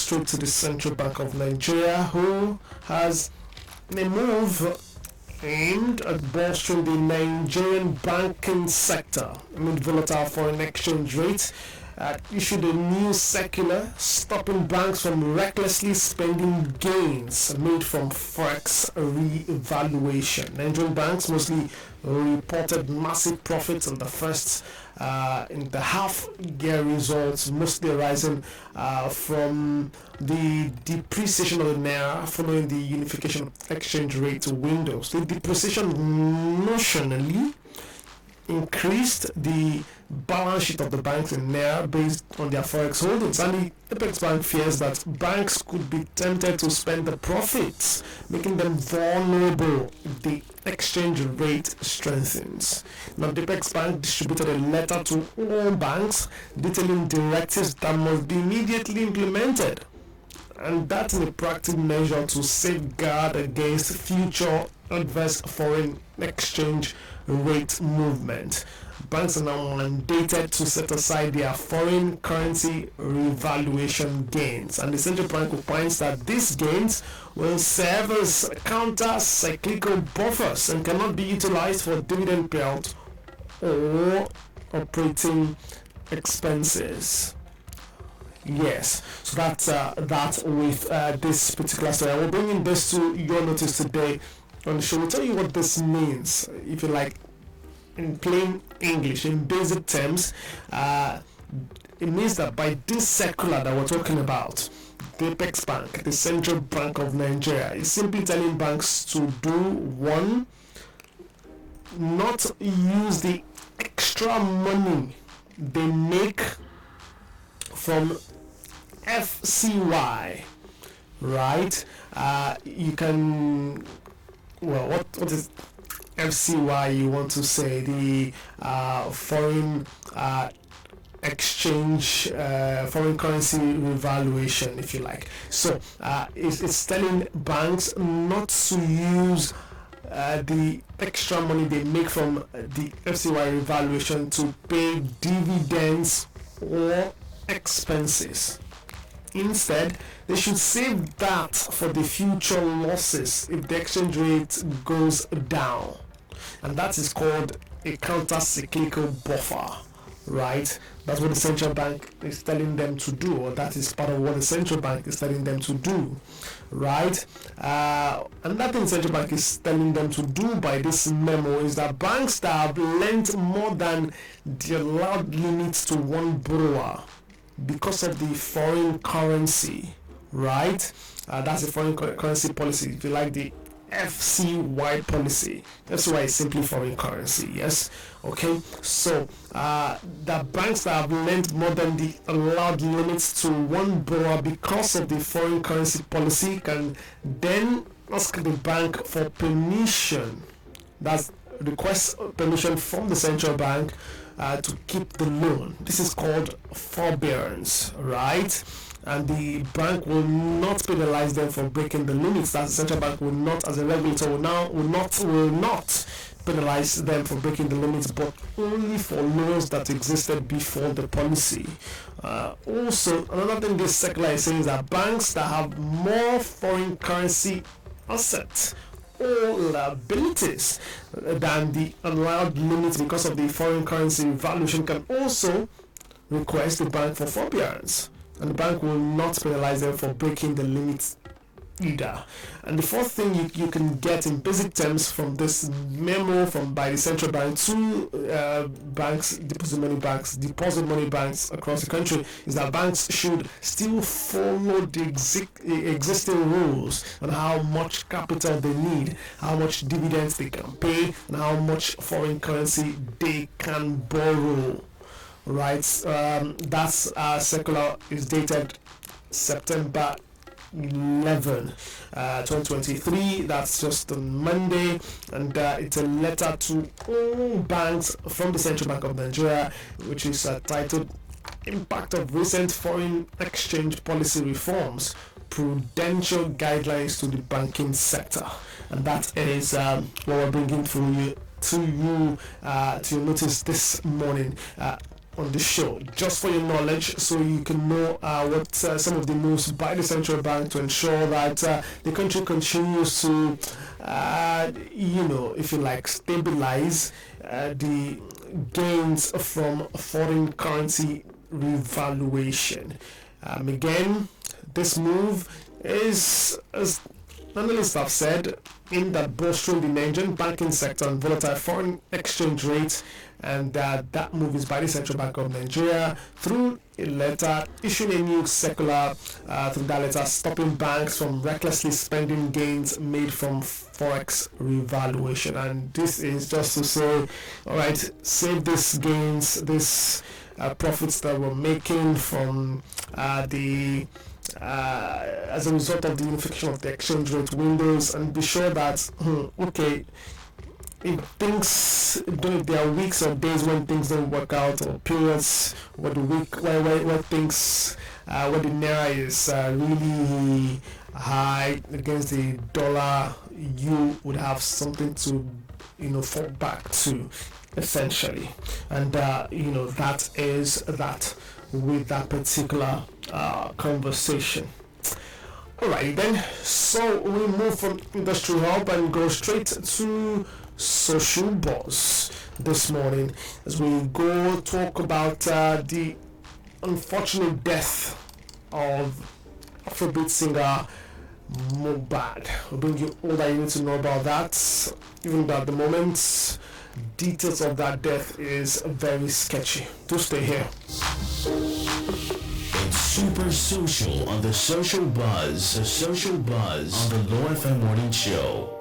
straight to the Central Bank of Nigeria, who has a move aimed at bolstering the Nigerian banking sector amid volatile foreign exchange rates. Issued a new circular stopping banks from recklessly spending gains made from forex revaluation. Nigerian banks mostly reported massive profits in the first in the half-year results, mostly arising from the depreciation of the naira following the unification of exchange rate windows. The depreciation notionally increased the balance sheet of the banks in naira based on their forex holdings, and the Apex Bank fears that banks could be tempted to spend the profits, making them vulnerable if the exchange rate strengthens. Now, the Apex Bank distributed a letter to all banks detailing directives that must be immediately implemented, and that's in a practical measure to safeguard against future adverse foreign exchange rate movement. Banks are now mandated to set aside their foreign currency revaluation gains, and the central bank opines that these gains will serve as counter-cyclical buffers and cannot be utilized for dividend payout or operating expenses. Yes, so that's that with this particular story. I will bring in this to your notice today on the show. We'll tell you what this means, if you like, in plain English, in basic terms. It means that by this circular that we're talking about, the Apex Bank, the Central Bank of Nigeria, is simply telling banks to do one, not use the extra money they make from FCY, right? You can, well, what is FCY? You want to say the foreign exchange, foreign currency revaluation, if you like. So it's telling banks not to use the extra money they make from the FCY revaluation to pay dividends or expenses. Instead, they should save that for the future losses if the exchange rate goes down, and that is called a counter-cyclical buffer, right? That's what the central bank is telling them to do, or that is part of what the central bank is telling them to do, right? And that thing the central bank is telling them to do by this memo is that banks that have lent more than the allowed limits to one borrower because of the foreign currency, right? That's the foreign currency policy, if you like, the FCY policy. FCY is simply foreign currency, yes? Okay, so the banks that have lent more than the allowed limits to one borrower because of the foreign currency policy can then ask the bank for permission. That's request permission from the central bank to keep the loan. This is called forbearance, right? And the bank will not penalize them for breaking the limits. That the central bank will not, as a regulator, will not penalize them for breaking the limits, but only for loans that existed before the policy. Also, another thing this circular is saying is that banks that have more foreign currency assets or liabilities than the allowed limits because of the foreign currency valuation can also request the bank for forbearance, and the bank will not penalize them for breaking the limits either. And the fourth thing you can get in basic terms from this memo by the central bank to banks, deposit money banks across the country, is that banks should still follow the existing rules on how much capital they need, how much dividends they can pay, and how much foreign currency they can borrow. Right, that's circular is dated September 11, 2023. That's just on Monday, and it's a letter to all banks from the Central Bank of Nigeria, which is titled "Impact of Recent Foreign Exchange Policy Reforms: Prudential Guidelines to the Banking Sector," and that is what we're bringing to you to your notice this morning. on the show, just for your knowledge, so you can know what some of the moves by the central bank to ensure that the country continues to, if you like, stabilize the gains from foreign currency revaluation. Again, this move is, as analysts have said, aimed at bolstering the Nigerian banking sector and volatile foreign exchange rates, and that move is by the Central Bank of Nigeria through a letter issuing a new circular through that letter, stopping banks from recklessly spending gains made from forex revaluation. And this is just to say, all right, save these gains, this profits that we're making from as a result of the unification of the exchange rate windows, and be sure that okay, if there are weeks or days when things don't work out, or periods where the week where things where the naira is really high against the dollar, you would have something to fall back to, essentially. And that is that with that particular conversation. Alright then, so we move from Industry Hub and go straight to Social Buzz this morning as we go talk about the unfortunate death of Afrobeat singer Mohbad. We'll bring you all that you need to know about that, even though at the moment details of that death is very sketchy. Do stay here. It's Super Social on the Social Buzz. The Social Buzz on the Low FM Morning Show.